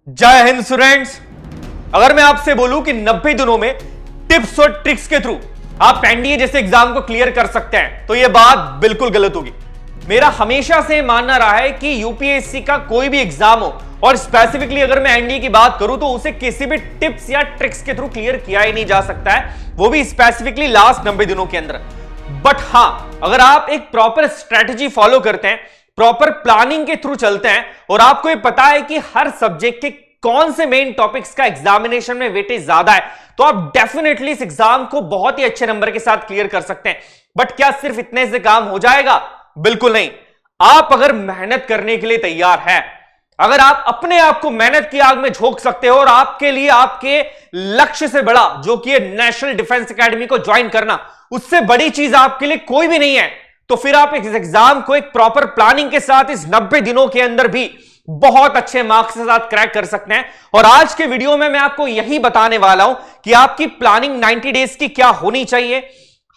जय हिंद स्टूडेंट्स। अगर मैं आपसे बोलूं कि 90 दिनों में टिप्स और ट्रिक्स के थ्रू आप एनडीए जैसे एग्जाम को क्लियर कर सकते हैं तो यह बात बिल्कुल गलत होगी। मेरा हमेशा से मानना रहा है कि यूपीएससी का कोई भी एग्जाम हो और स्पेसिफिकली अगर मैं एनडीए की बात करूं तो उसे किसी भी टिप्स या ट्रिक्स के थ्रू क्लियर किया ही नहीं जा सकता है, वो भी स्पेसिफिकली लास्ट 90 दिनों के अंदर। बट हां, अगर आप एक प्रॉपर स्ट्रेटेजी फॉलो करते हैं, प्रॉपर प्लानिंग के थ्रू चलते हैं और आपको ये पता है कि हर सब्जेक्ट के कौन से मेन टॉपिक्स का एग्जामिनेशन में वेटेज ज्यादा है, तो आप डेफिनेटली इस एग्जाम को बहुत ही अच्छे नंबर के साथ क्लियर कर सकते हैं। बट क्या सिर्फ इतने से काम हो जाएगा? बिल्कुल नहीं। आप अगर मेहनत करने के लिए तैयार है, अगर आप अपने आप को मेहनत की आग में झोंक सकते हो और आपके लिए आपके लक्ष्य से बड़ा जो कि नेशनल डिफेंस एकेडमी को ज्वाइन करना, उससे बड़ी चीज आपके लिए कोई भी नहीं है, तो फिर आप इस एग्जाम को एक प्रॉपर प्लानिंग के साथ इस 90 दिनों के अंदर भी बहुत अच्छे मार्क्स के साथ क्रैक कर सकते हैं। और आज के वीडियो में मैं आपको यही बताने वाला हूं कि आपकी प्लानिंग 90 डेज की क्या होनी चाहिए,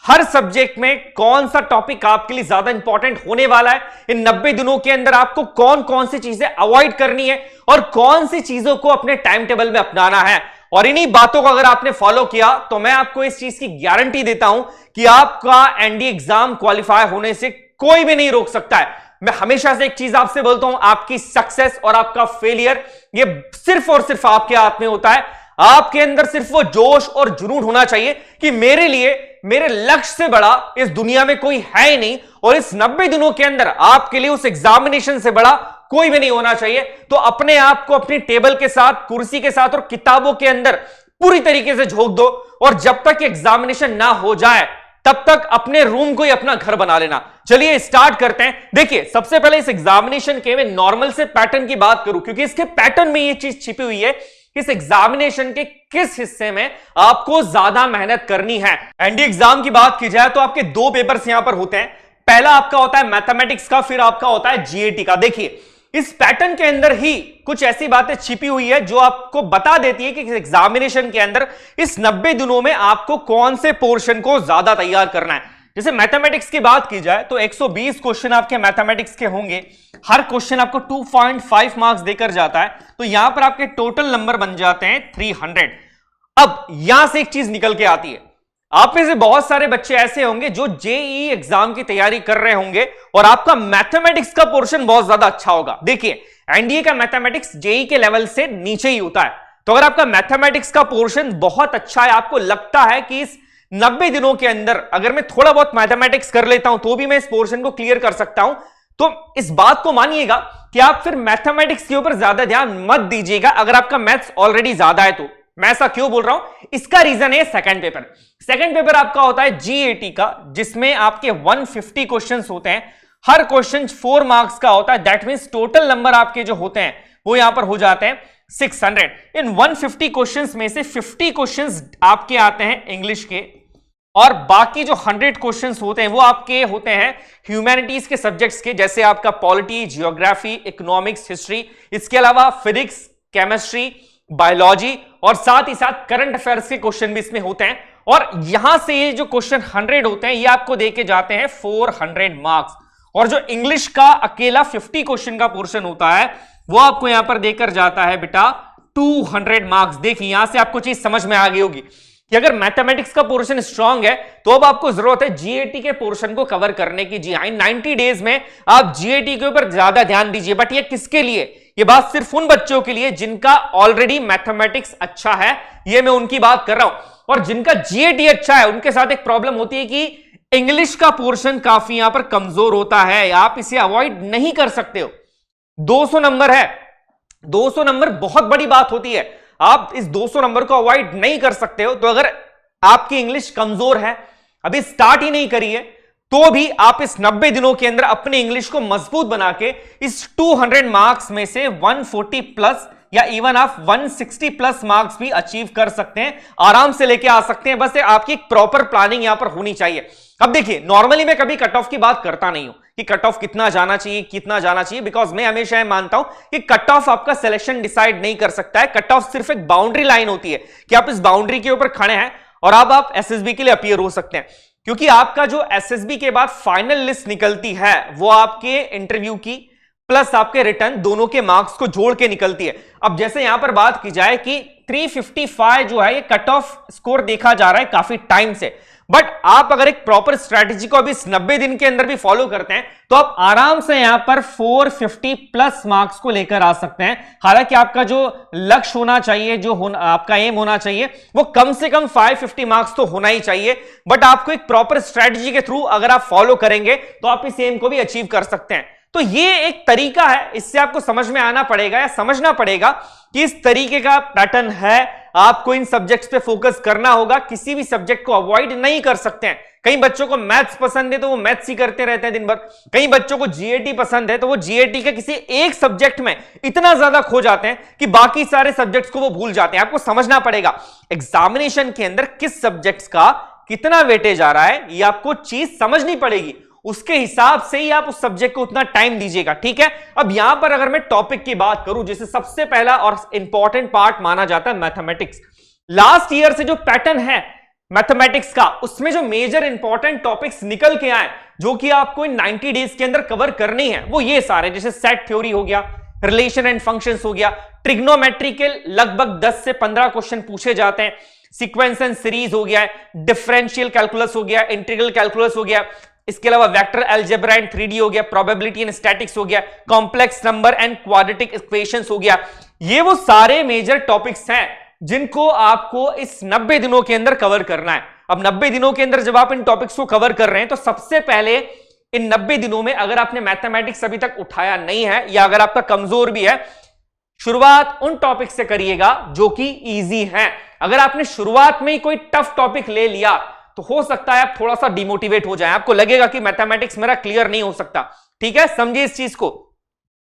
हर सब्जेक्ट में कौन सा टॉपिक आपके लिए ज्यादा इंपॉर्टेंट होने वाला है, इन 90 दिनों के अंदर आपको कौन कौन सी चीजें अवॉइड करनी है और कौन सी चीजों को अपने टाइम टेबल में अपनाना है। और इन्हीं बातों को अगर आपने फॉलो किया तो मैं आपको इस चीज की गारंटी देता हूं कि आपका एनडीए एग्जाम क्वालिफाई होने से कोई भी नहीं रोक सकता है। मैं हमेशा से एक चीज आपसे बोलता हूं, आपकी सक्सेस और आपका फेलियर ये सिर्फ और सिर्फ आपके हाथ में होता है। आपके अंदर सिर्फ वो जोश और जुनून होना चाहिए कि मेरे लिए मेरे लक्ष्य से बड़ा इस दुनिया में कोई है ही नहीं, और इस 90 दिनों के अंदर आपके लिए उस एग्जामिनेशन से बड़ा कोई भी नहीं होना चाहिए। तो अपने आप को अपनी टेबल के साथ, कुर्सी के साथ और किताबों के अंदर पूरी तरीके से झोंक दो, और जब तक एग्जामिनेशन ना हो जाए तब तक अपने रूम को ही अपना घर बना लेना। चलिए स्टार्ट करते हैं। देखिए, सबसे पहले इस एग्जामिनेशन के मैं नॉर्मल से पैटर्न की बात करूं, क्योंकि इसके पैटर्न में ये चीज छिपी हुई है, इस एग्जामिनेशन के किस हिस्से में आपको ज्यादा मेहनत करनी है। एनडीए एग्जाम की बात की जाए तो आपके दो पेपर्स यहां पर होते हैं। पहला आपका होता है मैथमेटिक्स का, फिर आपका होता है जीएटी का। देखिए, इस पैटर्न के अंदर ही कुछ ऐसी बातें छिपी हुई है जो आपको बता देती है कि इस एग्जामिनेशन के अंदर इस 90 दिनों में आपको कौन से पोर्शन को ज्यादा तैयार करना है। जैसे मैथमेटिक्स की बात की जाए तो 120 क्वेश्चन आपके मैथमेटिक्स के होंगे, हर क्वेश्चन आपको 2.5 मार्क्स देकर जाता है, तो यहां पर आपके टोटल नंबर बन जाते हैं 300। अब यहां से एक चीज निकल के आती है, आप में से बहुत सारे बच्चे ऐसे होंगे जो जेईई एग्जाम की तैयारी कर रहे होंगे और आपका मैथमेटिक्स का पोर्शन बहुत ज्यादा अच्छा होगा। देखिए, एनडीए का मैथमेटिक्स जेईई के लेवल से नीचे ही होता है, तो अगर आपका मैथमेटिक्स का पोर्शन बहुत अच्छा है, आपको लगता है कि इस 90 दिनों के अंदर अगर मैं थोड़ा बहुत मैथमेटिक्स कर लेता हूं तो भी मैं इस पोर्शन को क्लियर कर सकता हूं, तो इस बात को मानिएगा कि आप फिर मैथमेटिक्स के ऊपर ज्यादा ध्यान मत दीजिएगा अगर आपका मैथ्स ऑलरेडी ज्यादा है तो। मैं ऐसा क्यों बोल रहा हूं, इसका रीजन है सेकंड पेपर। सेकंड पेपर आपका होता है जीएटी का, जिसमें आपके 150 क्वेश्चंस होते हैं, हर क्वेश्चन 4 मार्क्स का होता है। दैट मींस टोटल नंबर आपके जो होते हैं वो यहां पर हो जाते हैं 600। इन 150 क्वेश्चंस में से 50 क्वेश्चंस आपके आते हैं इंग्लिश के, और बाकी जो 100 क्वेश्चंस होते हैं वो आपके होते हैं ह्यूमैनिटीज के सब्जेक्ट्स के, जैसे आपका पॉलिटी, जियोग्राफी, इकोनॉमिक्स, हिस्ट्री, इसके अलावा फिजिक्स, केमिस्ट्री, बायोलॉजी और साथ ही साथ करंट अफेयर्स के क्वेश्चन भी इसमें होते हैं। और यहां से ये जो क्वेश्चन 100 होते हैं ये आपको देके जाते हैं 400 मार्क्स, और जो इंग्लिश का अकेला 50 क्वेश्चन का पोर्शन होता है वो आपको यहां पर देकर जाता है बेटा 200 मार्क्स। देखिए, यहां से आपको चीज समझ में आ गई होगी कि अगर मैथमेटिक्स का पोर्शन स्ट्रांग है तो अब आपको जरूरत है जीएटी के पोर्शन को कवर करने की। जी हां, 90 डेज में आप जीएटी के ऊपर ज्यादा ध्यान दीजिए। बट ये किसके लिए? ये बात सिर्फ उन बच्चों के लिए जिनका ऑलरेडी मैथमेटिक्स अच्छा है, ये मैं उनकी बात कर रहा हूं। और जिनका जीएटी अच्छा है उनके साथ एक प्रॉब्लम होती है कि इंग्लिश का पोर्शन काफी यहां पर कमजोर होता है, आप इसे अवॉइड नहीं कर सकते हो। 200 नंबर है, 200 नंबर बहुत बड़ी बात होती है, आप इस 200 नंबर को अवॉइड नहीं कर सकते हो। तो अगर आपकी इंग्लिश कमजोर है, अभी स्टार्ट ही नहीं करी है, तो भी आप इस 90 दिनों के अंदर अपने इंग्लिश को मजबूत बना के इस 200 मार्क्स में से 140 प्लस या इवन आप 160 प्लस मार्क्स भी अचीव कर सकते हैं, आराम से लेके आ सकते हैं। बस आपकी एक प्रॉपर प्लानिंग यहां पर होनी चाहिए। अब देखिए, नॉर्मली मैं कभी कट ऑफ की बात करता नहीं हूं कि कट ऑफ कितना जाना चाहिए, कितना जाना चाहिए, बिकॉज मैं हमेशा मानता हूं कि कट ऑफ आपका सिलेक्शन डिसाइड नहीं कर सकता है। कट ऑफ सिर्फ एक बाउंड्री लाइन होती है कि आप इस बाउंड्री के ऊपर खड़े हैं और अब आप एसएसबी के लिए अपीयर हो सकते हैं, क्योंकि आपका जो एसएसबी के बाद फाइनल लिस्ट निकलती है वो आपके इंटरव्यू की प्लस आपके रिटर्न दोनों के मार्क्स को जोड़ के निकलती है। अब जैसे यहां पर बात की जाए कि 355 जो है ये कट ऑफ स्कोर देखा जा रहा है काफी टाइम से, बट आप अगर एक प्रॉपर स्ट्रैटेजी को अभी इस 90 दिन के अंदर भी फॉलो करते हैं तो आप आराम से यहां पर 450 प्लस मार्क्स को लेकर आ सकते हैं। हालांकि आपका जो लक्ष्य होना चाहिए, आपका एम होना चाहिए, वो कम से कम 550 मार्क्स तो होना ही चाहिए, बट आपको एक प्रॉपर स्ट्रैटेजी के थ्रू अगर आप फॉलो करेंगे तो आप इस एम को भी अचीव कर सकते हैं। तो ये एक तरीका है, इससे आपको समझ में आना पड़ेगा या समझना पड़ेगा कि इस तरीके का पैटर्न है, आपको इन सब्जेक्ट्स पे फोकस करना होगा, किसी भी सब्जेक्ट को अवॉइड नहीं कर सकते हैं। कई बच्चों को मैथ्स पसंद है तो वो मैथ्स ही करते रहते हैं दिन भर, कई बच्चों को जीएटी पसंद है तो वो जीएटी के किसी एक सब्जेक्ट में इतना ज्यादा खो जाते हैं कि बाकी सारे सब्जेक्ट्स को वो भूल जाते हैं। आपको समझना पड़ेगा एग्जामिनेशन के अंदर किस सब्जेक्ट्स का कितना वेटेज आ रहा है, ये आपको चीज समझनी पड़ेगी, उसके हिसाब से ही आप उस सब्जेक्ट को उतना टाइम दीजिएगा, ठीक है। अब यहां पर अगर मैं टॉपिक की बात करूं, जैसे सबसे पहला और इंपॉर्टेंट पार्ट माना जाता है मैथमेटिक्स। लास्ट ईयर से जो पैटर्न है मैथमेटिक्स का, उसमें जो मेजर इंपॉर्टेंट टॉपिक्स निकल के आए जो कि आपको इन 90 डेज के अंदर कवर करनी है, वो ये सारे, जैसे सेट थ्योरी हो गया, रिलेशन एंड फंक्शंस हो गया, ट्रिग्नोमेट्री के लगभग 10 से 15 क्वेश्चन पूछे जाते हैं, सीक्वेंस एंड सीरीज हो गया, डिफरेंशियल कैलकुलस हो गया, इंटीग्रल कैलकुलस हो गया, इसके अलावा वेक्टर अलजेब्रा एंड 3D हो गया, प्रोबेबिलिटी एंड स्टैटिक्स हो गया, complex number and quadratic equations हो गया। ये वो सारे मेजर टॉपिक्स हैं जिनको आपको इस 90 दिनों के अंदर कवर करना है। अब 90 दिनों के अंदर जब आप इन टॉपिक्स को कवर कर रहे हैं तो सबसे पहले इन 90 दिनों में अगर आपने मैथमेटिक्स अभी तक उठाया नहीं है या अगर आपका कमजोर भी है, शुरुआत उन टॉपिक से करिएगा जो कि इजी हैं। अगर आपने शुरुआत में ही कोई टफ टॉपिक ले लिया तो हो सकता है आप थोड़ा सा डिमोटिवेट हो जाए, आपको लगेगा कि मैथमेटिक्स मेरा क्लियर नहीं हो सकता, ठीक है। समझिए इस चीज को,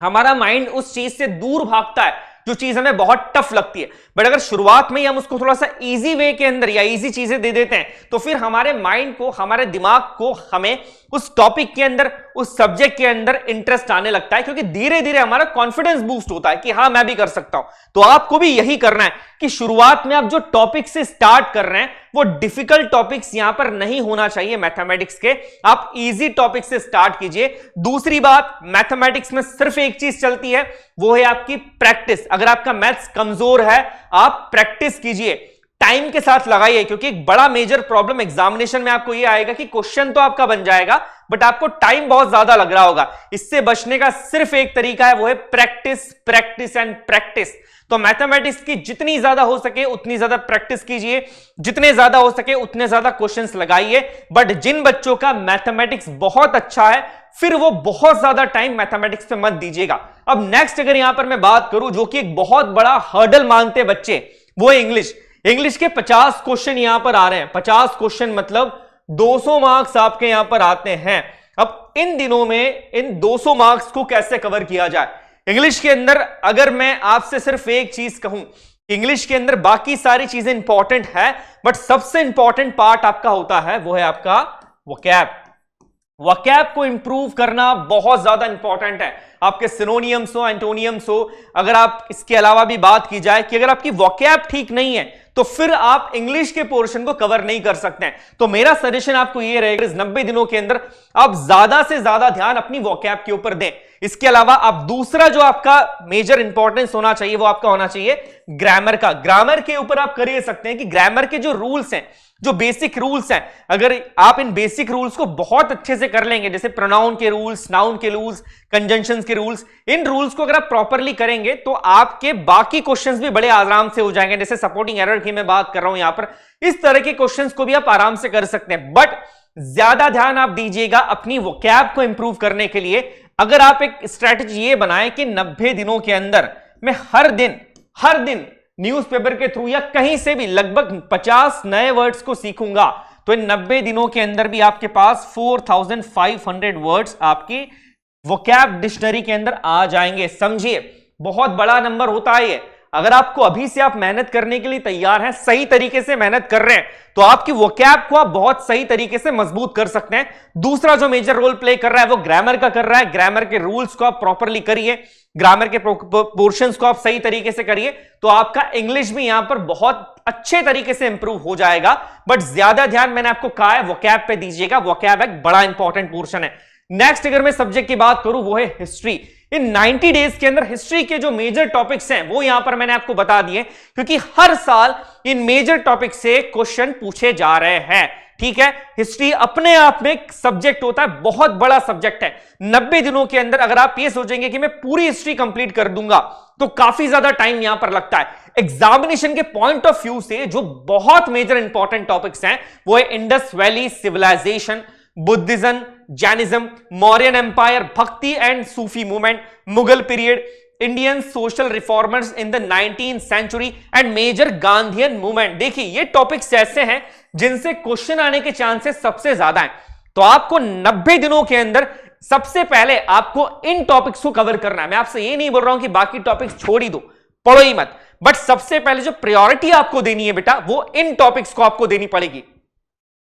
हमारा माइंड उस चीज से दूर भागता है जो चीज हमें बहुत टफ लगती है, बट अगर शुरुआत में ही हम उसको थोड़ा सा इजी वे के अंदर या इजी चीजें दे देते हैं तो फिर हमारे माइंड को, हमारे दिमाग को, हमें उस टॉपिक के अंदर, उस सब्जेक्ट के अंदर इंटरेस्ट आने लगता है, क्योंकि धीरे धीरे हमारा कॉन्फिडेंस बूस्ट होता है कि हाँ मैं भी कर सकता हूं। तो आपको भी यही करना है कि शुरुआत में आप जो टॉपिक से स्टार्ट कर रहे हैं वो डिफिकल्ट टॉपिक्स यहां पर नहीं होना चाहिए मैथमेटिक्स के, आप इजी टॉपिक से स्टार्ट कीजिए। दूसरी बात, मैथमेटिक्स में सिर्फ एक चीज चलती है, वो है आपकी प्रैक्टिस। अगर आपका मैथ्स कमजोर है आप प्रैक्टिस कीजिए, टाइम के साथ लगाइए, क्योंकि एक बड़ा मेजर प्रॉब्लम एग्जामिनेशन में आपको यह आएगा कि क्वेश्चन तो आपका बन जाएगा बट आपको टाइम बहुत ज्यादा लग रहा होगा। इससे बचने का सिर्फ एक तरीका है, वो है प्रैक्टिस, प्रैक्टिस एंड प्रैक्टिस। तो मैथमेटिक्स की जितनी ज्यादा हो सके उतनी ज्यादा प्रैक्टिस कीजिए, जितने ज्यादा हो सके उतने ज्यादा क्वेश्चंस लगाइए। बट जिन बच्चों का मैथमेटिक्स बहुत अच्छा है फिर वो बहुत ज्यादा टाइम मैथमेटिक्स पे मत दीजिएगा। अब नेक्स्ट अगर यहां पर मैं बात करूं जो कि एक बहुत बड़ा हर्डल मानते बच्चे, वो है इंग्लिश। इंग्लिश के 50 क्वेश्चन यहां पर आ रहे हैं, 50 क्वेश्चन मतलब 200 मार्क्स आपके यहां पर आते हैं। अब इन दिनों में इन 200 मार्क्स को कैसे कवर किया जाए इंग्लिश के अंदर? अगर मैं आपसे सिर्फ एक चीज कहूं, इंग्लिश के अंदर बाकी सारी चीजें इंपॉर्टेंट है बट सबसे इंपॉर्टेंट पार्ट आपका होता है वो है आपका वोकैब। वोकैब को इंप्रूव करना बहुत ज्यादा इंपॉर्टेंट है। आपके सिनोनियम्स हो, एंटोनियम्स हो, अगर आप इसके अलावा भी बात की जाए कि अगर आपकी वोकैब ठीक नहीं है तो फिर आप इंग्लिश के पोर्शन को कवर नहीं कर सकते हैं। तो मेरा सजेशन आपको ये रहेगा इस 90 दिनों के अंदर आप ज्यादा से ज्यादा ध्यान अपनी वोकैब के ऊपर दें। इसके अलावा आप दूसरा जो आपका मेजर इंपॉर्टेंस होना चाहिए वो आपका होना चाहिए ग्रामर का। ग्रामर के ऊपर आप कर सकते हैं कि ग्रामर के जो रूल्स हैं, जो बेसिक रूल्स हैं, अगर आप इन बेसिक रूल्स को बहुत अच्छे से कर लेंगे, जैसे प्रोनाउन के रूल्स, नाउन के रूल्स, कंजंक्शंस के रूल्स, इन रूल्स को अगर आप प्रॉपरली करेंगे तो आपके बाकी क्वेश्चंस भी बड़े आराम से हो जाएंगे। जैसे सपोर्टिंग एरर की मैं बात कर रहा हूं यहां पर, इस तरह के क्वेश्चंस को भी आप आराम से कर सकते हैं। बट ज्यादा ध्यान आप दीजिएगा अपनी वोकैब को इंप्रूव करने के लिए। अगर आप एक स्ट्रेटजी ये बनाएं कि 90 दिनों के अंदर मैं हर दिन न्यूज़पेपर के थ्रू या कहीं से भी लगभग 50 नए वर्ड्स को सीखूंगा, तो इन 90 दिनों के अंदर भी आपके पास 4500 वर्ड्स आपकी वोकैब डिक्शनरी के अंदर आ जाएंगे। समझिए बहुत बड़ा नंबर होता है ये। अगर आपको अभी से आप मेहनत करने के लिए तैयार हैं, सही तरीके से मेहनत कर रहे हैं, तो आपकी वोकैब को आप बहुत सही तरीके से मजबूत कर सकते हैं। दूसरा जो मेजर रोल प्ले कर रहा है वो ग्रामर का कर रहा है। ग्रामर के रूल्स को आप प्रॉपरली करिए, ग्रामर के पोर्शंस को आप सही तरीके से करिए, तो आपका इंग्लिश भी यहां पर बहुत अच्छे तरीके से इंप्रूव हो जाएगा। बट ज्यादा ध्यान मैंने आपको कहा है वोकैब पे दीजिएगा, वोकैब एक बड़ा इंपॉर्टेंट पोर्शन है। नेक्स्ट अगर मैं सब्जेक्ट की बात करूं वो है हिस्ट्री। इन 90 डेज के अंदर हिस्ट्री के जो मेजर टॉपिक्स हैं वो यहां पर मैंने आपको बता दिए, क्योंकि हर साल इन मेजर टॉपिक से क्वेश्चन पूछे जा रहे हैं। ठीक है, हिस्ट्री अपने आप में एक सब्जेक्ट होता है, बहुत बड़ा सब्जेक्ट है। 90 दिनों के अंदर अगर आप ये सोचेंगे कि मैं पूरी हिस्ट्री कंप्लीट कर दूंगा तो काफी ज्यादा टाइम यहां पर लगता है। एग्जामिनेशन के पॉइंट ऑफ व्यू से जो बहुत मेजर इंपॉर्टेंट टॉपिक्स हैं वो है Indus valley civilisation, Buddhism, Jainism, Mauryan empire, Bhakti and Sufi movement, Mughal period, Indian social reformers in the 19th century and major Gandhian movement. देखिए ये टॉपिक्स ऐसे हैं जिनसे क्वेश्चन आने के चांसेस सबसे ज्यादा हैं। तो आपको 90 दिनों के अंदर सबसे पहले आपको इन टॉपिक्स को कवर करना है। मैं आपसे ये नहीं बोल रहा हूं कि बाकी टॉपिक्स छोड़ ही दो, पढ़ो ही मत, बट सबसे पहले जो प्रायोरिटी आपको देनी है बेटा वो इन टॉपिक्स को आपको देनी पड़ेगी।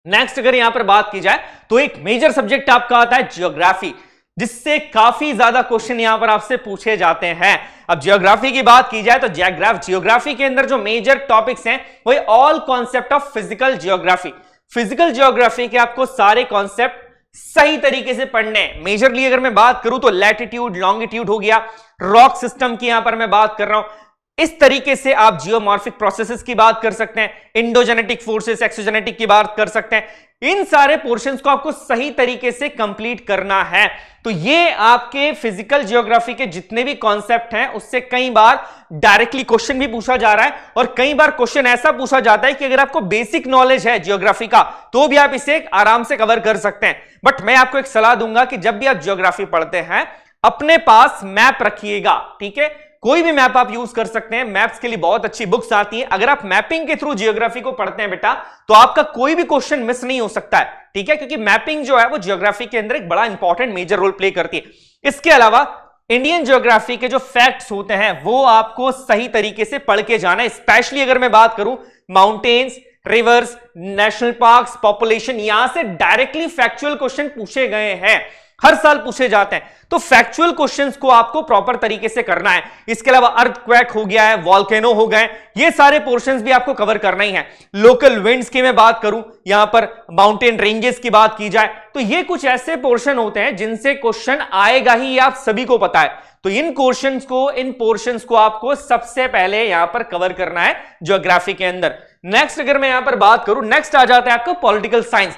नेक्स्ट अगर यहां पर बात की जाए तो एक मेजर सब्जेक्ट आपका आता है ज्योग्राफी, जिससे काफी ज्यादा क्वेश्चन यहां पर आपसे पूछे जाते हैं। अब ज्योग्राफी की बात की जाए तो ज्योग्राफी के अंदर जो मेजर टॉपिक्स हैं वो all concept of physical geography. Physical geography के आपको सारे कॉन्सेप्ट सही तरीके से पढ़ने हैं। मेजरली अगर मैं बात करूं तो लैटिट्यूड, लॉन्गिट्यूड हो गया, रॉक सिस्टम की यहां पर मैं बात कर रहा हूं। इस तरीके से आप जियोमॉर्फिक प्रोसेसेस की बात कर सकते हैं, इंडोजेनेटिक फोर्सेस, एक्सोजेनेटिक की बात कर सकते हैं। इन सारे पोर्शंस को आपको सही तरीके से कंप्लीट करना है। तो ये आपके फिजिकल ज्योग्राफी के जितने भी कॉन्सेप्ट हैं उससे कई बार डायरेक्टली क्वेश्चन भी पूछा जा रहा है, और कई बार क्वेश्चन ऐसा पूछा जाता है कि अगर आपको बेसिक नॉलेज है ज्योग्राफी का तो भी आप इसे आराम से कवर कर सकते हैं। बट मैं आपको एक सलाह दूंगा कि जब भी आप ज्योग्राफी पढ़ते हैं अपने पास मैप रखिएगा। ठीक है, कोई भी मैप आप यूज कर सकते हैं, मैप्स के लिए बहुत अच्छी बुक्स आती हैं। अगर आप मैपिंग के थ्रू जियोग्राफी को पढ़ते हैं बेटा तो आपका कोई भी क्वेश्चन मिस नहीं हो सकता है। ठीक है, क्योंकि मैपिंग जो है वो जियोग्राफी के अंदर एक बड़ा इंपॉर्टेंट मेजर रोल प्ले करती है। इसके अलावा इंडियन जियोग्राफी के जो फैक्ट्स होते हैं वो आपको सही तरीके से पढ़ के जाना है। स्पेशली अगर मैं बात करूं mountains, reverse, national parks, population, यहां से डायरेक्टली फैक्चुअल क्वेश्चन पूछे गए हैं, हर साल पूछे जाते हैं। तो फैक्चुअल क्वेश्चंस को आपको प्रॉपर तरीके से करना है। इसके अलावा अर्थक्वेक हो गया है, वॉल्केनो हो गए, ये सारे पोर्शंस भी आपको कवर करना ही है। लोकल विंड्स की मैं बात करूं, यहां पर माउंटेन रेंजेस की बात की जाए तो ये कुछ ऐसे पोर्शन होते हैं जिनसे क्वेश्चन आएगा ही, ये आप सभी को पता है। तो इन पोर्शंस को आपको सबसे पहले यहां पर कवर करना है ज्योग्राफी के अंदर। नेक्स्ट अगर मैं यहां पर बात करूं, नेक्स्ट आ जाता है आपका पॉलिटिकल साइंस।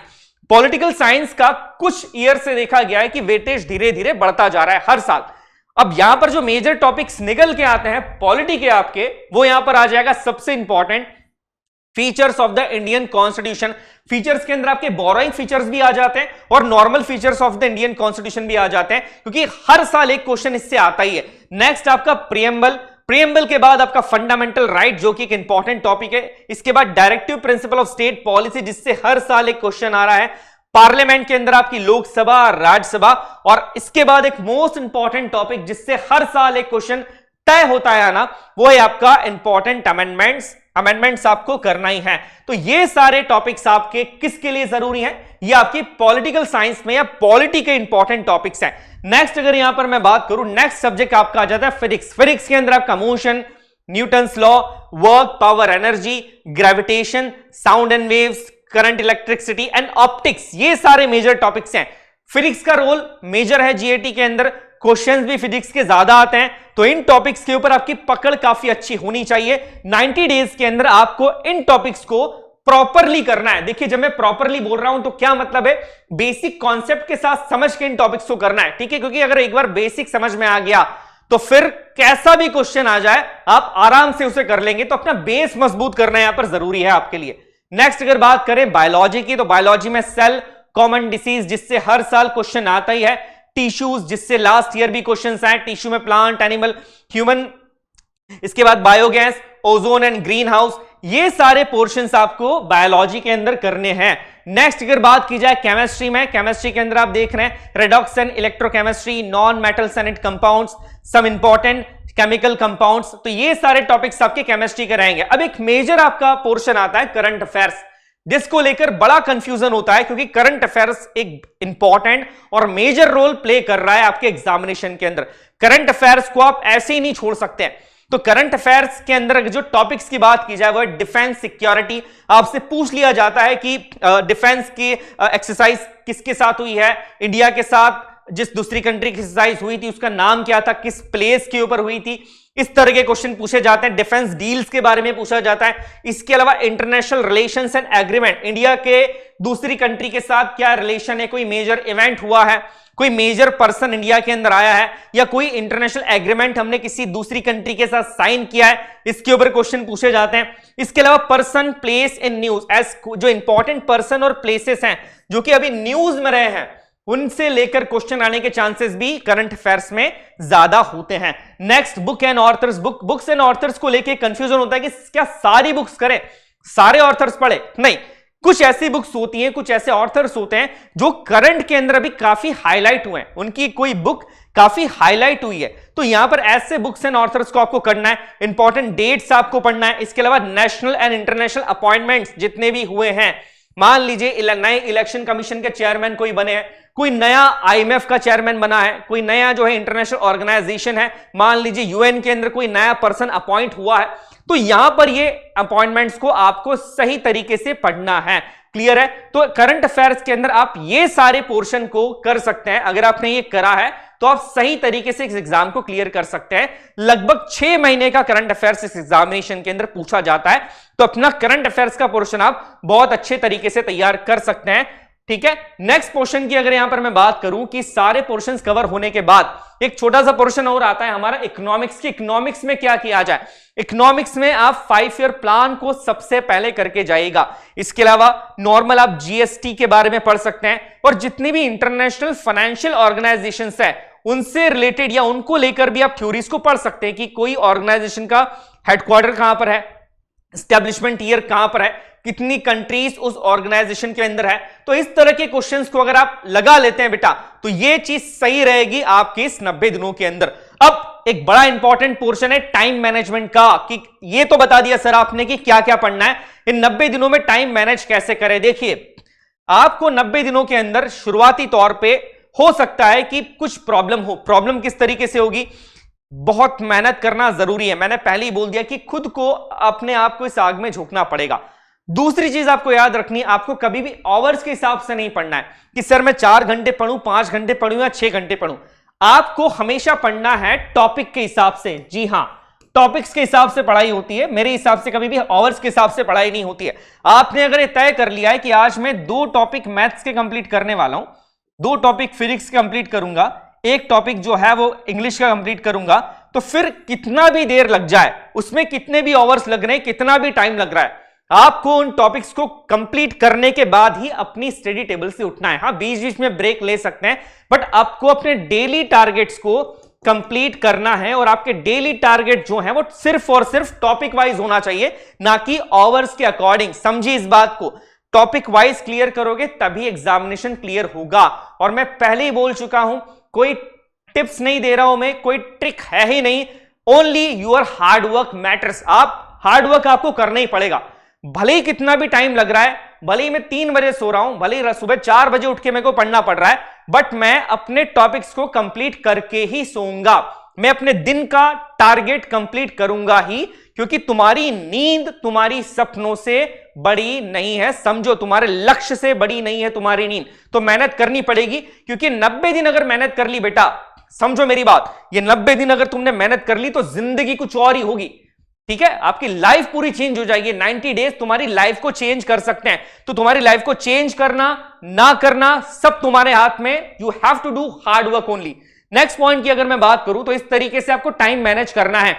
पॉलिटिकल साइंस का कुछ ईयर से देखा गया है कि वेटेज धीरे धीरे बढ़ता जा रहा है हर साल। अब यहां पर जो मेजर टॉपिक्स निकल के आते हैं पॉलिटी के आपके, वो यहां पर आ जाएगा सबसे important features of the Indian constitution. Features के अंदर आपके बोरोइंग फीचर्स भी आ जाते हैं और normal features of the Indian constitution भी आ जाते हैं, क्योंकि हर साल एक क्वेश्चन इससे आता ही है। नेक्स्ट आपका प्रियम्बल के बाद आपका फंडामेंटल राइट जो कि एक इंपॉर्टेंट टॉपिक है। इसके बाद directive principle of state policy, जिससे हर साल एक क्वेश्चन आ रहा है। पार्लियामेंट के अंदर आपकी लोकसभा, राज्यसभा, और इसके बाद एक मोस्ट इंपॉर्टेंट टॉपिक जिससे हर साल एक क्वेश्चन तय होता है ना, वो है आपका इंपॉर्टेंट अमेंडमेंट्स आपको करना ही है। तो ये सारे टॉपिक्स आपके किसके लिए जरूरी हैं? ये आपकी पॉलिटिकल साइंस में या पॉलिटी के इंपॉर्टेंट टॉपिक्स हैं। नेक्स्ट अगर यहां पर मैं बात करूं, नेक्स्ट सब्जेक्ट आपका आ जाता है फिजिक्स। फिजिक्स के अंदर आपका motion, Newton's law, work, power, energy, gravitation, sound and waves, current, electricity and optics, ये सारे मेजर टॉपिक्स हैं। फिजिक्स का रोल मेजर है जीएटी के अंदर, क्वेश्चंस भी फिजिक्स के ज्यादा आते हैं, तो इन टॉपिक्स के ऊपर आपकी पकड़ काफी अच्छी होनी चाहिए। 90 डेज के अंदर आपको इन टॉपिक्स को प्रॉपरली करना है। देखिए जब मैं प्रॉपरली बोल रहा हूं तो क्या मतलब है, बेसिक कॉन्सेप्ट के साथ समझ के इन टॉपिक्स को करना है। ठीक है, क्योंकि अगर एक बार बेसिक समझ में आ गया तो फिर कैसा भी क्वेश्चन आ जाए आप आराम से उसे कर लेंगे। तो अपना बेस मजबूत करना यहां पर जरूरी है आपके लिए। नेक्स्ट अगर बात करें बायोलॉजी की, तो बायोलॉजी में सेल, कॉमन डिसीज जिससे हर साल क्वेश्चन आता ही है, टिश्यूज जिससे लास्ट ईयर भी क्वेश्चंस आए, टिश्यू में प्लांट, एनिमल, ह्यूमन, इसके बाद biogas, ozone and green house, ये सारे पोर्शंस आपको बायोलॉजी के अंदर करने हैं। नेक्स्ट अगर बात की जाए केमिस्ट्री में, केमिस्ट्री के अंदर आप देख रहे हैं redox and electrochemistry, non metals and compounds, some important chemical compounds, तो ये सारे टॉपिक्स आपके केमिस्ट्री के रहेंगे। अब एक मेजर आपका पोर्शन आता है करंट अफेयर्स, जिसको लेकर बड़ा कंफ्यूजन होता है, क्योंकि करंट अफेयर्स एक इंपॉर्टेंट और मेजर रोल प्ले कर रहा है आपके एग्जामिनेशन के अंदर। करंट अफेयर्स को आप ऐसे ही नहीं छोड़ सकते हैं। तो करंट अफेयर्स के अंदर जो टॉपिक्स की बात की जाए वो डिफेंस, सिक्योरिटी, आपसे पूछ लिया जाता है कि डिफेंस की एक्सरसाइज किसके साथ हुई है, इंडिया के साथ जिस दूसरी कंट्री की एक्सरसाइज हुई थी उसका नाम क्या था, किस प्लेस के ऊपर हुई थी, इस तरह के क्वेश्चन पूछे जाते हैं। डिफेंस डील्स के बारे में पूछा जाता है। इसके अलावा international relations and agreement, India के दूसरी कंट्री के साथ क्या रिलेशन है, कोई मेजर इवेंट हुआ है, कोई मेजर पर्सन इंडिया के अंदर आया है, या कोई इंटरनेशनल एग्रीमेंट हमने किसी दूसरी कंट्री के साथ साइन किया है, इसके ऊपर क्वेश्चन पूछे जाते हैं। इसके अलावा person place in news, as जो इंपॉर्टेंट पर्सन और प्लेसेस हैं जो कि अभी न्यूज में रहे हैं, उनसे लेकर क्वेश्चन आने के चांसेस भी करंट अफेयर्स में ज्यादा होते हैं। Next, book and authors. Books and authors को लेकर कंफ्यूजन होता है कि क्या सारी बुक्स करें, सारे ऑथर्स पढ़े? नहीं, कुछ ऐसी बुक्स होती हैं, कुछ ऐसे ऑथर्स होते हैं जो करंट के अंदर अभी काफी हाईलाइट हुए हैं, उनकी कोई बुक काफी हाईलाइट हुई है, तो यहां पर ऐसे बुक्स एंड ऑथर्स को आपको करना है। इंपॉर्टेंट डेट्स आपको पढ़ना है। इसके अलावा नेशनल एंड इंटरनेशनल अपॉइंटमेंट्स जितने भी हुए हैं, मान लीजिए नए इलेक्शन कमीशन के चेयरमैन कोई बने हैं, कोई नया आईएमएफ का चेयरमैन बना है, कोई नया जो है इंटरनेशनल ऑर्गेनाइजेशन है, मान लीजिए यूएन के अंदर कोई नया पर्सन अपॉइंट हुआ है, तो यहां पर ये अपॉइंटमेंट्स को आपको सही तरीके से पढ़ना है। क्लियर है? तो करंट अफेयर्स के अंदर आप ये सारे पोर्शन को कर सकते हैं। अगर आपने ये करा है तो आप सही तरीके से इस एग्जाम को क्लियर कर सकते हैं। लगभग 6 महीने का करंट अफेयर्स इस एग्जामिनेशन के अंदर पूछा जाता है, तो अपना करंट अफेयर्स का पोर्शन आप बहुत अच्छे तरीके से तैयार कर सकते हैं। ठीक है, नेक्स्ट पोर्शन की अगर यहां पर मैं बात करूं कि सारे पोर्शंस कवर होने के बाद एक छोटा सा पोर्शन और आता है हमारा इकोनॉमिक्स की। इकोनॉमिक्स में क्या किया जाए? इकोनॉमिक्स में आप 5 ईयर प्लान को सबसे पहले करके जाइएगा। इसके अलावा नॉर्मल आप जीएसटी के बारे में पढ़ सकते हैं, और जितनी भी इंटरनेशनल फाइनेंशियल ऑर्गेनाइजेशंस है उनसे रिलेटेड या उनको लेकर भी आप थ्योरीज को पढ़ सकते हैं कि कोई ऑर्गेनाइजेशन का हेडक्वार्टर कहां पर है, एस्टेब्लिशमेंट ईयर कहां पर है, कितनी कंट्रीज उस ऑर्गेनाइजेशन के अंदर है। तो इस तरह के क्वेश्चंस को अगर आप लगा लेते हैं बेटा, तो ये चीज सही रहेगी आपके इस 90 दिनों के अंदर। अब एक बड़ा इंपॉर्टेंट पोर्शन है टाइम मैनेजमेंट का, कि ये तो बता दिया सर आपने कि क्या क्या पढ़ना है, इन 90 दिनों में टाइम मैनेज कैसे करें। देखिए, आपको 90 दिनों के अंदर शुरुआती तौर पर हो सकता है कि कुछ प्रॉब्लम हो। प्रॉब्लम किस तरीके से होगी? बहुत मेहनत करना जरूरी है। मैंने पहले ही बोल दिया कि खुद को अपने आप को इस आग में झोंकना पड़ेगा। दूसरी चीज आपको याद रखनी है, आपको कभी भी आवर्स के हिसाब से नहीं पढ़ना है कि सर मैं 4 घंटे पढ़ूं, 5 घंटे पढ़ूं या 6 घंटे पढ़ूं। आपको हमेशा पढ़ना है टॉपिक के हिसाब से। जी हां, टॉपिक्स के हिसाब से पढ़ाई होती है। मेरे हिसाब से कभी भी आवर्स के हिसाब से पढ़ाई नहीं होती है। आपने अगर ये तय कर लिया है कि आज मैं 2 टॉपिक मैथ्स के कंप्लीट करने वाला हूं, 2 टॉपिक फिजिक्स के कंप्लीट करूंगा, एक टॉपिक जो है वो इंग्लिश का कंप्लीट करूंगा, तो फिर कितना भी देर लग जाए, उसमें कितने भी आवर्स लग रहे हैं, कितना भी टाइम लग रहा है, आपको उन टॉपिक्स को कंप्लीट करने के बाद ही अपनी स्टडी टेबल से उठना है। हाँ, बीच बीच में ब्रेक ले सकते हैं, बट आपको अपने डेली टारगेट्स को कंप्लीट करना है, और आपके डेली टारगेट जो है वो सिर्फ और सिर्फ टॉपिक वाइज होना चाहिए, ना कि आवर्स के अकॉर्डिंग। समझिए इस बात को, टॉपिक वाइज क्लियर करोगे तभी एग्जामिनेशन क्लियर होगा। और मैं पहले ही बोल चुका हूं, कोई टिप्स नहीं दे रहा हूं मैं, कोई ट्रिक है ही नहीं, only your hard work matters. आप हार्ड वर्क आपको करना ही पड़ेगा, भले ही कितना भी टाइम लग रहा है, भले ही मैं 3 बजे सो रहा हूं, भले ही सुबह 4 बजे उठ के मेरे को पढ़ना पड़ रहा है, बट मैं अपने टॉपिक्स को कंप्लीट करके ही सोऊंगा। मैं अपने दिन का टारगेट कंप्लीट करूंगा ही, क्योंकि तुम्हारी नींद तुम्हारी सपनों से बड़ी नहीं है। समझो, तुम्हारे लक्ष्य से बड़ी नहीं है तुम्हारी नींद। तो मेहनत करनी पड़ेगी, क्योंकि 90 दिन अगर मेहनत कर ली बेटा, समझो मेरी बात, ये 90 दिन अगर तुमने मेहनत कर ली तो जिंदगी कुछ और ही होगी। ठीक है, आपकी लाइफ पूरी चेंज हो जाएगी। 90 डेज तुम्हारी लाइफ को चेंज कर सकते हैं। तो तुम्हारी लाइफ को चेंज करना ना करना सब तुम्हारे हाथ में। You have to do hard work only. Next point की अगर मैं बात करूं तो इस तरीके से आपको टाइम मैनेज करना है।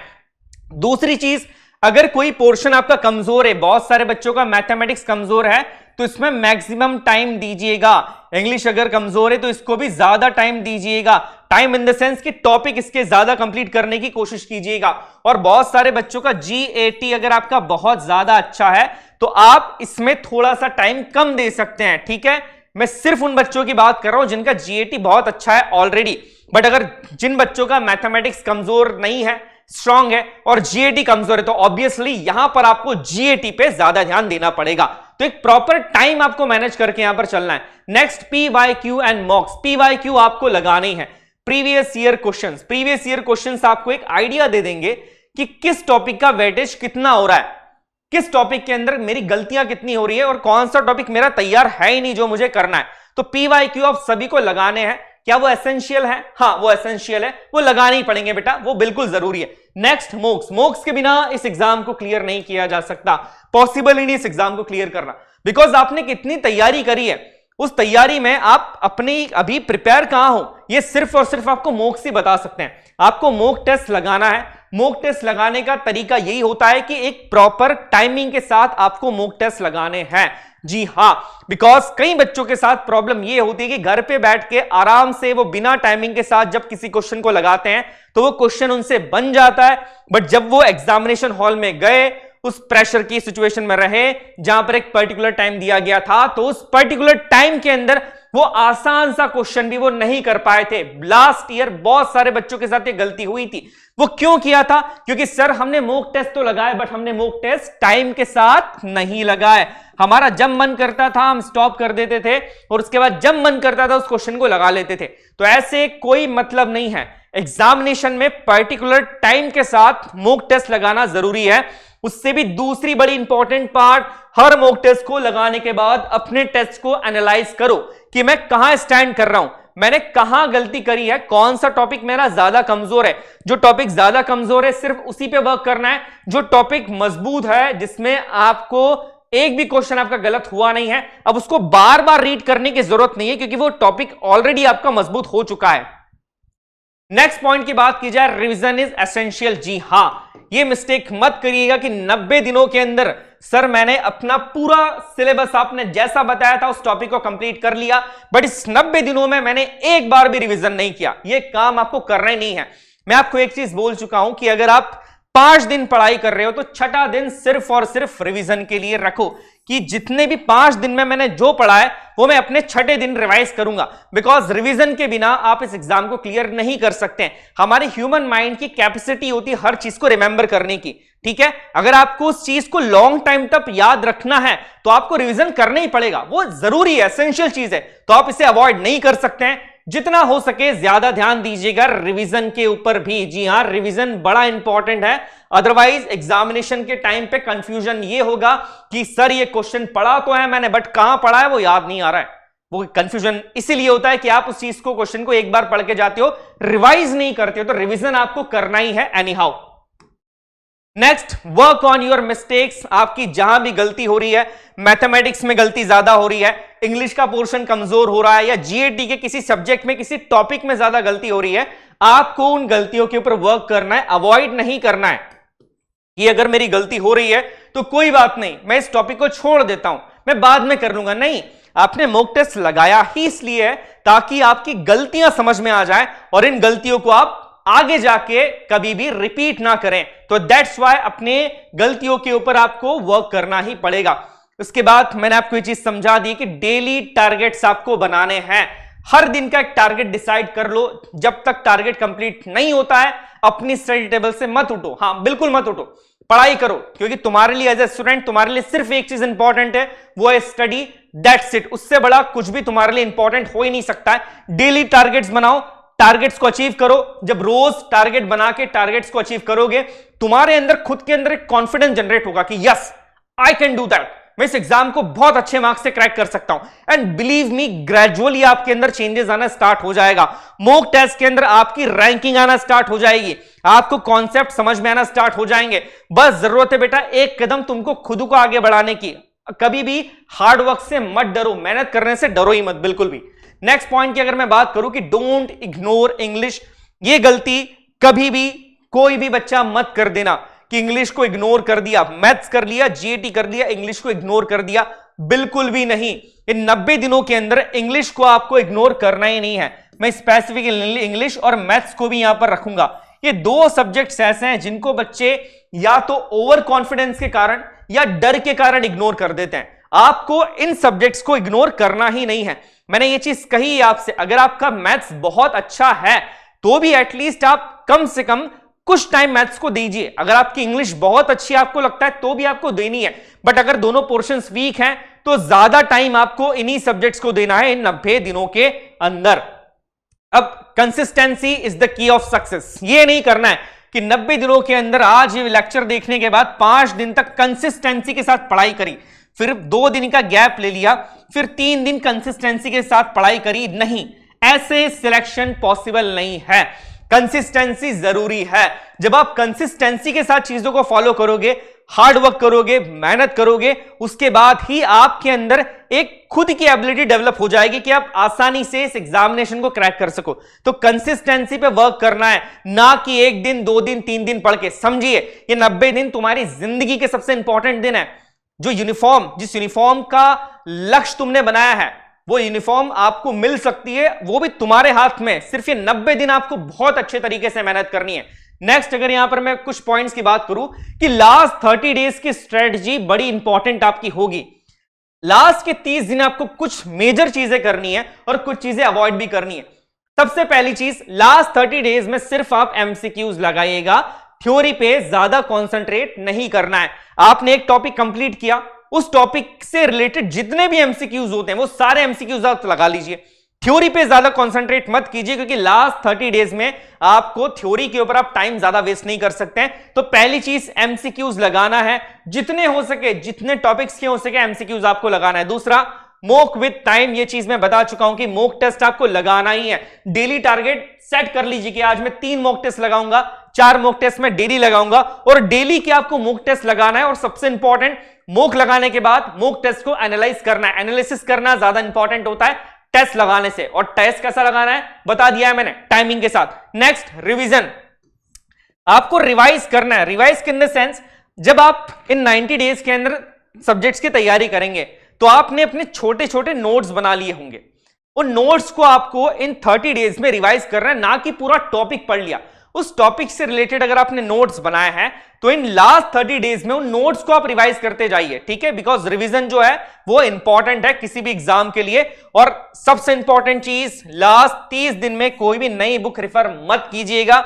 दूसरी चीज, अगर कोई पोर्शन आपका कमजोर है, बहुत सारे बच्चों का मैथमेटिक्स कमजोर है, तो इसमें मैक्सिमम टाइम दीजिएगा। इंग्लिश अगर कमजोर है तो इसको भी ज्यादा टाइम दीजिएगा। टाइम इन द सेंस कि टॉपिक इसके ज्यादा कंप्लीट करने की कोशिश कीजिएगा। और बहुत सारे बच्चों का GAT अगर आपका बहुत ज्यादा अच्छा है तो आप इसमें थोड़ा सा टाइम कम दे सकते हैं। ठीक है, मैं सिर्फ उन बच्चों की बात कर रहा हूं जिनका GAT बहुत अच्छा है ऑलरेडी। बट अगर जिन बच्चों का मैथमेटिक्स कमजोर नहीं है, स्ट्रांग है, और GAT कमजोर है, तो ऑब्वियसली यहां पर आपको GAT पे ज्यादा ध्यान देना पड़ेगा। तो एक प्रॉपर टाइम आपको मैनेज करके यहां पर चलना है। Next, PYQ and मॉक्स। PYQ आपको लगानी है, previous year questions. Previous year questions आपको एक आइडिया दे देंगे कि किस टॉपिक का वेटेज कितना हो रहा है, किस टॉपिक के अंदर मेरी गलतियां कितनी हो रही है, और कौन सा टॉपिक मेरा तैयार है ही नहीं जो मुझे करना है। तो PYQ आप सभी को लगाने हैं क्या वो एसेंशियल है? हाँ, वो एसेंशियल है, वो लगाने ही पड़ेंगे बेटा, वो बिल्कुल जरूरी है। Next, MOOCs. मोक्स के बिना इस एग्जाम को क्लियर नहीं किया जा सकता, पॉसिबल ही नहीं इस एग्जाम को क्लियर करना, बिकॉज आपने कितनी तैयारी करी है, उस तैयारी में आप अपनी अभी प्रिपेयर कहां हो, ये सिर्फ और सिर्फ आपको मोक्स ही बता सकते हैं। आपको मोक टेस्ट लगाना है। मोक टेस्ट लगाने का तरीका यही होता है कि एक प्रॉपर टाइमिंग के साथ आपको मोक टेस्ट लगाने हैं। जी हां, बिकॉज कई बच्चों के साथ प्रॉब्लम ये होती है कि घर पे बैठ के आराम से वो बिना टाइमिंग के साथ जब किसी क्वेश्चन को लगाते हैं तो वो क्वेश्चन उनसे बन जाता है, बट जब वो एग्जामिनेशन हॉल में गए, उस प्रेशर की सिचुएशन में रहे जहां पर एक पर्टिकुलर टाइम दिया गया था, तो उस पर्टिकुलर टाइम के अंदर वो आसान सा क्वेश्चन भी वो नहीं कर पाए थे। लास्ट ईयर बहुत सारे बच्चों के साथ ये गलती हुई थी। वो क्यों किया था? क्योंकि सर हमने मॉक टेस्ट तो लगाए, बट हमने मॉक टेस्ट टाइम के साथ नहीं लगाए। हमारा जब मन करता था हम स्टॉप कर देते थे और उसके बाद जब मन करता था उस क्वेश्चन को लगा लेते थे। तो ऐसे कोई मतलब नहीं है। एग्जामिनेशन में पर्टिकुलर टाइम के साथ मॉक टेस्ट लगाना जरूरी है। उससे भी दूसरी बड़ी इंपॉर्टेंट पार्ट, हर मॉक टेस्ट को लगाने के बाद अपने टेस्ट को एनालाइज करो कि मैं कहां स्टैंड कर रहा हूं, मैंने कहां गलती करी है, कौन सा टॉपिक मेरा ज्यादा कमजोर है। जो टॉपिक ज्यादा कमजोर है सिर्फ उसी पे वर्क करना है। जो टॉपिक मजबूत है, जिसमें आपको एक भी क्वेश्चन आपका गलत हुआ नहीं है, अब उसको बार बार रीड करने की जरूरत नहीं है, क्योंकि वो टॉपिक ऑलरेडी आपका मजबूत हो चुका है। नेक्स्ट पॉइंट की बात की जाए, रिवीजन इज एसेंशियल। जी हां, ये मिस्टेक मत करिएगा कि 90 दिनों के अंदर सर मैंने अपना पूरा सिलेबस आपने जैसा बताया था उस टॉपिक को कंप्लीट कर लिया, बट इस 90 दिनों में मैंने एक बार भी रिवीजन नहीं किया। ये काम आपको करना ही नहीं है। मैं आपको एक चीज बोल चुका हूं कि अगर आप 5 दिन पढ़ाई कर रहे हो तो छठा दिन सिर्फ और सिर्फ रिवीजन के लिए रखो, कि जितने भी 5 दिन में मैंने जो पढ़ा है वो मैं अपने छठे दिन रिवाइज करूंगा, बिकॉज रिवीजन के बिना आप इस एग्जाम को क्लियर नहीं कर सकते। हमारे ह्यूमन माइंड की कैपेसिटी होती है हर चीज को रिमेंबर करने की, ठीक है। अगर आपको उस चीज को लॉन्ग टाइम तक याद रखना है तो आपको रिवीजन करना ही पड़ेगा, वो जरूरी है, एसेंशियल चीज है, तो आप इसे अवॉइड नहीं कर सकते हैं। जितना हो सके ज्यादा ध्यान दीजिएगा रिवीजन के ऊपर भी। जी हां, रिवीजन बड़ा इंपॉर्टेंट है, अदरवाइज एग्जामिनेशन के टाइम पे कंफ्यूजन ये होगा कि सर ये क्वेश्चन पढ़ा तो है मैंने, बट कहां पढ़ा है वो याद नहीं आ रहा है। वो कंफ्यूजन इसीलिए होता है कि आप उस चीज को, क्वेश्चन को एक बार पढ़ के जाते हो, रिवाइज नहीं करते हो, तो रिवीजन आपको करना ही है any how. Next, work on your mistakes. आपकी जहां भी गलती हो रही है, मैथमेटिक्स में गलती ज्यादा हो रही है, इंग्लिश का पोर्शन कमजोर हो रहा है, या जीएटी के किसी सब्जेक्ट में किसी टॉपिक में ज्यादा गलती हो रही है, आपको उन गलतियों के ऊपर वर्क करना है, अवॉइड नहीं करना है। ये अगर मेरी गलती हो रही है तो कोई बात नहीं, मैं इस टॉपिक को छोड़ देता हूं, मैं बाद में कर लूंगा। नहीं, आपने मॉक टेस्ट लगाया ही इसलिए है ताकि आपकी गलतियां समझ में आ जाए और इन गलतियों को आप आगे जाके कभी भी रिपीट ना करें। तो दैट्स वाई अपने गलतियों के ऊपर आपको वर्क करना ही पड़ेगा। उसके बाद मैंने आपको ये चीज समझा दी कि डेली टारगेट्स आपको बनाने हैं। हर दिन का एक टारगेट डिसाइड कर लो। जब तक टारगेट कंप्लीट नहीं होता है अपनी स्टडी टेबल से मत उठो। हाँ, बिल्कुल मत उठो, पढ़ाई करो, क्योंकि तुम्हारे लिए एज ए स्टूडेंट तुम्हारे लिए सिर्फ एक चीज इंपॉर्टेंट है, वो है स्टडी, दैट्स इट। उससे बड़ा कुछ भी तुम्हारे लिए इंपॉर्टेंट हो ही नहीं सकता है। डेली टारगेट्स बनाओ, टारगेट्स को अचीव करो। जब रोज टारगेट बना के टारगेट्स को अचीव करोगे, तुम्हारे अंदर खुद के अंदर एक कॉन्फिडेंस जनरेट होगा कि yes I can do that, मैं इस एग्जाम को बहुत अच्छे मार्क्स से क्रैक कर सकता हूं। एंड बिलीव मी, ग्रेजुअली आपके अंदर चेंजेस आना स्टार्ट हो जाएगा। मॉक टेस्ट के अंदर आपकी रैंकिंग आना स्टार्ट हो जाएगी, आपको कॉन्सेप्ट समझ में आना स्टार्ट हो जाएंगे। बस जरूरत है बेटा एक कदम तुमको खुद को आगे बढ़ाने की। कभी भी हार्ड वर्क से मत डरो, मेहनत करने से डरो ही मत, बिल्कुल भी। नेक्स्ट पॉइंट की अगर मैं बात करूं कि डोंट इग्नोर इंग्लिश, ये गलती कभी भी कोई भी बच्चा मत कर देना कि इंग्लिश को इग्नोर कर दिया, मैथ्स कर लिया, जीएटी कर दिया, इंग्लिश को इग्नोर कर दिया, बिल्कुल भी नहीं। इन 90 दिनों के अंदर इंग्लिश को आपको इग्नोर करना ही नहीं है। मैं स्पेसिफिकली इंग्लिश और मैथ्स को भी यहां पर रखूंगा। ये दो सब्जेक्ट्स ऐसे हैं जिनको बच्चे या तो ओवर कॉन्फिडेंस के कारण या डर के कारण इग्नोर कर देते हैं। आपको इन सब्जेक्ट्स को इग्नोर करना ही नहीं है। मैंने ये चीज कही है आपसे, अगर आपका मैथ्स बहुत अच्छा है तो भी एटलीस्ट आप कम से कम कुछ टाइम मैथ्स को दीजिए। अगर आपकी इंग्लिश बहुत अच्छी आपको लगता है तो भी आपको देनी है, बट अगर दोनों पोर्शंस वीक हैं तो ज्यादा टाइम आपको इन्हीं सब्जेक्ट्स को देना है इन 90 दिनों के अंदर। अब consistency is the key of success. ये नहीं करना है कि 90 दिनों के अंदर आज ये लेक्चर देखने के बाद 5 दिन तक कंसिस्टेंसी के साथ पढ़ाई करी, फिर 2 दिन का गैप ले लिया, फिर 3 दिन कंसिस्टेंसी के साथ पढ़ाई करी। नहीं, ऐसे सिलेक्शन पॉसिबल नहीं है। कंसिस्टेंसी जरूरी है। जब आप कंसिस्टेंसी के साथ चीजों को फॉलो करोगे, हार्ड वर्क करोगे, मेहनत करोगे, उसके बाद ही आपके अंदर एक खुद की एबिलिटी डेवलप हो जाएगी कि आप आसानी से इस एग्जामिनेशन को क्रैक कर सको। तो कंसिस्टेंसी पे वर्क करना है, ना कि 1 दिन 2 दिन 3 दिन पढ़ के। समझिए, ये 90 दिन तुम्हारी जिंदगी के सबसे इंपॉर्टेंट दिन है। जिस यूनिफॉर्म का लक्ष्य तुमने बनाया है, वो यूनिफॉर्म आपको मिल सकती है, वो भी तुम्हारे हाथ में। सिर्फ ये 90 दिन आपको बहुत अच्छे तरीके से मेहनत करनी है। नेक्स्ट, अगर यहां पर मैं कुछ पॉइंट्स की बात करूं कि लास्ट 30 डेज की स्ट्रेटजी बड़ी इंपॉर्टेंट आपकी होगी। लास्ट के 30 दिन आपको कुछ मेजर चीजें करनी है और कुछ चीजें अवॉइड भी करनी है। सबसे पहली चीज, लास्ट 30 डेज में सिर्फ आप एमसीक्यूज लगाइएगा, थ्योरी पे ज्यादा कॉन्सेंट्रेट नहीं करना है। आपने एक टॉपिक कंप्लीट किया, उस टॉपिक से रिलेटेड जितने भी एमसीक्यूज होते हैं वो सारे एमसीक्यूज आप लगा लीजिए। थ्योरी पे ज्यादा कंसंट्रेट मत कीजिए, क्योंकि लास्ट 30 डेज में आपको थ्योरी के ऊपर आप टाइम ज्यादा वेस्ट नहीं कर सकते हैं। तो पहली चीज एमसीक्यूज लगाना है, जितने हो सके, जितने टॉपिक्स के हो सके एमसीक्यूज आपको लगाना है। दूसरा, मॉक विद टाइम। ये चीज मैं बता चुका हूं कि मॉक टेस्ट आपको लगाना ही है। डेली टारगेट सेट कर लीजिए कि आज मैं 3 मॉक टेस्ट लगाऊंगा, 4 मॉक टेस्ट मैं डेली लगाऊंगा, और डेली के आपको मॉक टेस्ट लगाना है। और सबसे इंपॉर्टेंट, मॉक लगाने के बाद मॉक टेस्ट को एनालाइज करना है। एनालिसिस करना ज्यादा इंपॉर्टेंट होता है टेस्ट लगाने से। और टेस्ट कैसा लगाना है बता दिया है मैंने, टाइमिंग के साथ। Next, revision. आपको रिवाइज करना है। रिवाइज इन द सेंस, जब आप इन 90 डेज के अंदर सब्जेक्ट्स की तैयारी करेंगे तो आपने अपने छोटे छोटे नोट्स बना लिए होंगे। उन नोट्स को आपको इन 30 डेज में रिवाइज करना है, ना कि पूरा टॉपिक पढ़ लिया। उस टॉपिक से रिलेटेड अगर आपने नोट्स बनाए हैं तो इन लास्ट 30 डेज में उन नोट्स को आप रिवाइज करते जाइए, ठीक है? बिकॉज रिवीजन जो है वो इंपॉर्टेंट है किसी भी एग्जाम के लिए। और सबसे इंपॉर्टेंट चीज, लास्ट 30 दिन में कोई भी नई बुक रेफर मत कीजिएगा,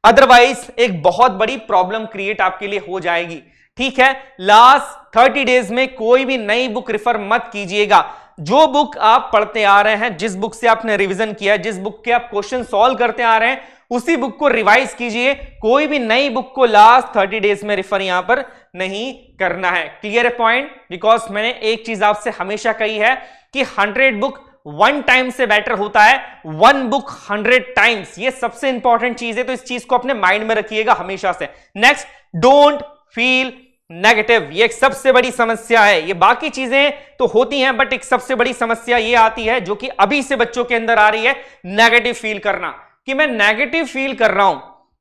अदरवाइज एक बहुत बड़ी प्रॉब्लम क्रिएट आपके लिए हो जाएगी, ठीक है? लास्ट 30 डेज में कोई भी नई बुक रेफर मत कीजिएगा। जो बुक आप पढ़ते आ रहे हैं, जिस बुक से आपने रिवीजन किया है, जिस बुक के आप क्वेश्चन सॉल्व करते आ रहे हैं, उसी बुक को रिवाइज कीजिए। कोई भी नई बुक को लास्ट 30 डेज में रेफर यहां पर नहीं करना है। क्लियर है पॉइंट? बिकॉज मैंने एक चीज आपसे हमेशा कही है कि 100 बुक 1 टाइम से बेटर होता है 1 बुक 100 टाइम्स। ये सबसे इंपॉर्टेंट चीज है, तो इस चीज को अपने माइंड में रखिएगा हमेशा से। Next, don't feel negative. ये एक सबसे बड़ी समस्या है। ये बाकी चीजें तो होती हैं, बट एक सबसे बड़ी समस्या ये आती है जो कि अभी से बच्चों के अंदर आ रही है, नेगेटिव फील करना, कि मैं नेगेटिव फील कर रहा हूं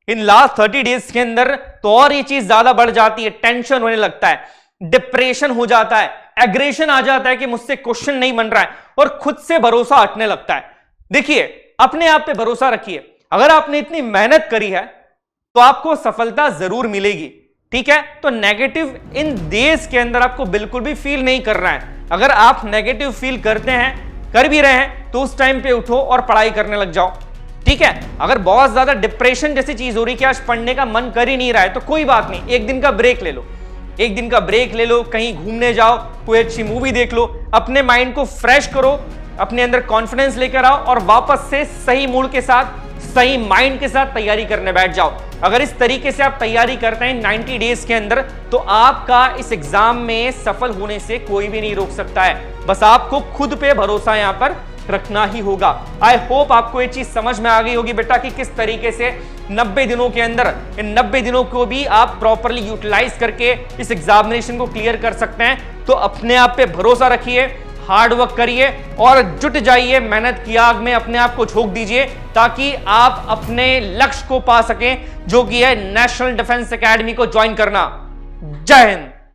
इन लास्ट 30 डेज के अंदर। तो और ये चीज ज्यादा बढ़ जाती है, टेंशन होने लगता है, डिप्रेशन हो जाता है, एग्रेशन आ जाता है कि मुझसे क्वेश्चन नहीं बन रहा है, और खुद से भरोसा हटने लगता है। देखिए, अपने आप पे भरोसा रखिए। अगर आपने इतनी मेहनत करी है तो आपको सफलता जरूर मिलेगी, ठीक है? तो नेगेटिव इन डेज के अंदर आपको बिल्कुल भी फील नहीं करना है। अगर आप नेगेटिव फील करते हैं, कर भी रहे हैं, तो उस टाइम पे उठो और पढ़ाई करने लग जाओ, ठीक है? अगर बहुत ज्यादा डिप्रेशन जैसी चीज हो रही कि आज पढ़ने का मन कर ही नहीं रहा है, तो कोई बात नहीं, एक दिन का ब्रेक ले लो। एक दिन का ब्रेक ले लो, कहीं घूमने जाओ, कोई अच्छी मूवी देख लो, अपने माइंड को फ्रेश करो, अपने अंदर कॉन्फिडेंस लेकर आओ, और वापस से सही मूड के साथ, सही माइंड के साथ तैयारी करने बैठ जाओ। अगर इस तरीके से आप तैयारी करते हैं 90 डेज के अंदर, तो आपका इस एग्जाम में सफल होने से कोई भी नहीं रोक सकता है। बस आपको खुद पे भरोसा यहां पर रखना ही होगा। आई होप आपको ये चीज समझ में आ गई होगी बेटा कि किस तरीके से 90 दिनों के अंदर, इन 90 दिनों को भी आप प्रॉपरली यूटिलाइज करके इस एग्जामिनेशन को क्लियर कर सकते हैं। तो अपने आप पे भरोसा रखिए, हार्ड वर्क करिए और जुट जाइए, मेहनत की आग में अपने आप को झोंक दीजिए, ताकि आप अपने लक्ष्य को पा सकें, जो कि है नेशनल डिफेंस एकेडमी को ज्वाइन करना। जय हिंद।